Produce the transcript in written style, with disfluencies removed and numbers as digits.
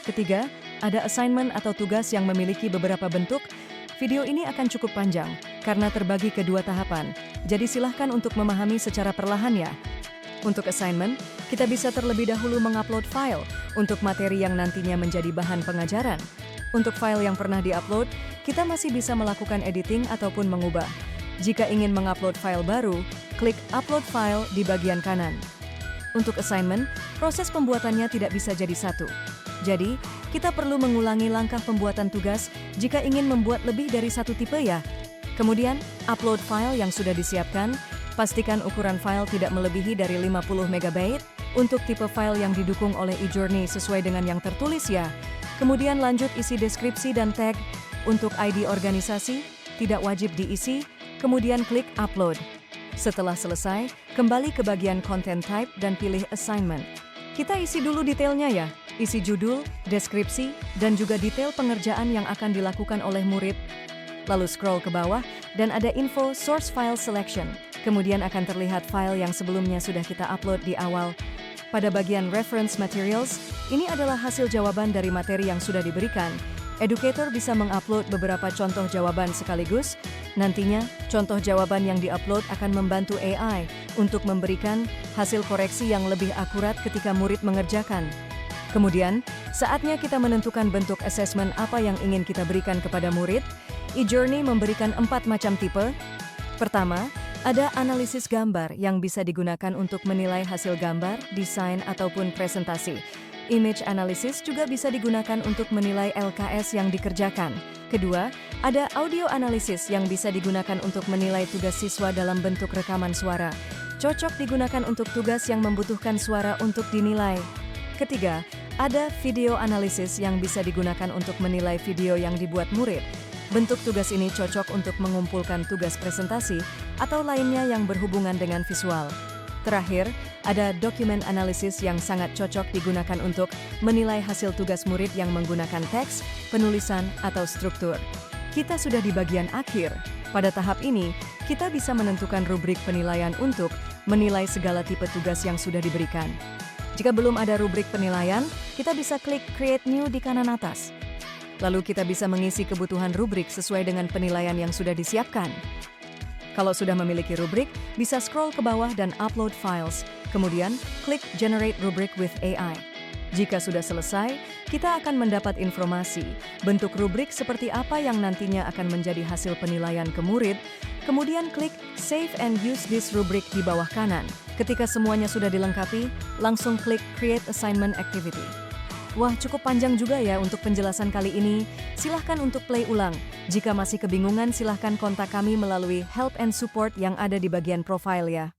Ketiga, ada assignment atau tugas yang memiliki beberapa bentuk. Video ini akan cukup panjang, karena terbagi ke dua tahapan. Jadi silahkan untuk memahami secara perlahan ya. Untuk assignment, kita bisa terlebih dahulu mengupload file untuk materi yang nantinya menjadi bahan pengajaran. Untuk file yang pernah diupload, kita masih bisa melakukan editing ataupun mengubah. Jika ingin mengupload file baru, klik Upload File di bagian kanan. Untuk assignment, proses pembuatannya tidak bisa jadi satu. Jadi, kita perlu mengulangi langkah pembuatan tugas jika ingin membuat lebih dari satu tipe ya. Kemudian, upload file yang sudah disiapkan. Pastikan ukuran file tidak melebihi dari 50 MB untuk tipe file yang didukung oleh eJourney sesuai dengan yang tertulis ya. Kemudian lanjut isi deskripsi dan tag. Untuk ID organisasi, tidak wajib diisi, kemudian klik upload. Setelah selesai, kembali ke bagian content type dan pilih assignment. Kita isi dulu detailnya ya, isi judul, deskripsi, dan juga detail pengerjaan yang akan dilakukan oleh murid. Lalu scroll ke bawah dan ada info source file selection. Kemudian akan terlihat file yang sebelumnya sudah kita upload di awal. Pada bagian reference materials, ini adalah hasil jawaban dari materi yang sudah diberikan. Educator bisa mengupload beberapa contoh jawaban sekaligus. Nantinya, contoh jawaban yang diupload akan membantu AI untuk memberikan hasil koreksi yang lebih akurat ketika murid mengerjakan. Kemudian, saatnya kita menentukan bentuk assessment apa yang ingin kita berikan kepada murid. eJourney memberikan 4 macam tipe. Pertama, ada analisis gambar yang bisa digunakan untuk menilai hasil gambar, desain, ataupun presentasi. Image analysis juga bisa digunakan untuk menilai LKS yang dikerjakan. Kedua, ada audio analysis yang bisa digunakan untuk menilai tugas siswa dalam bentuk rekaman suara. Cocok digunakan untuk tugas yang membutuhkan suara untuk dinilai. Ketiga, ada video analysis yang bisa digunakan untuk menilai video yang dibuat murid. Bentuk tugas ini cocok untuk mengumpulkan tugas presentasi atau lainnya yang berhubungan dengan visual. Terakhir, ada document analysis yang sangat cocok digunakan untuk menilai hasil tugas murid yang menggunakan teks, penulisan, atau struktur. Kita sudah di bagian akhir. Pada tahap ini, kita bisa menentukan rubrik penilaian untuk menilai segala tipe tugas yang sudah diberikan. Jika belum ada rubrik penilaian, kita bisa klik Create New di kanan atas. Lalu kita bisa mengisi kebutuhan rubrik sesuai dengan penilaian yang sudah disiapkan. Kalau sudah memiliki rubrik, bisa scroll ke bawah dan upload files. Kemudian, klik Generate Rubric with AI. Jika sudah selesai, kita akan mendapat informasi bentuk rubrik seperti apa yang nantinya akan menjadi hasil penilaian ke murid. Kemudian klik Save and Use this rubric di bawah kanan. Ketika semuanya sudah dilengkapi, langsung klik Create Assignment Activity. Wah, cukup panjang juga ya untuk penjelasan kali ini. Silahkan untuk play ulang. Jika masih kebingungan, silahkan kontak kami melalui help and support yang ada di bagian profile ya.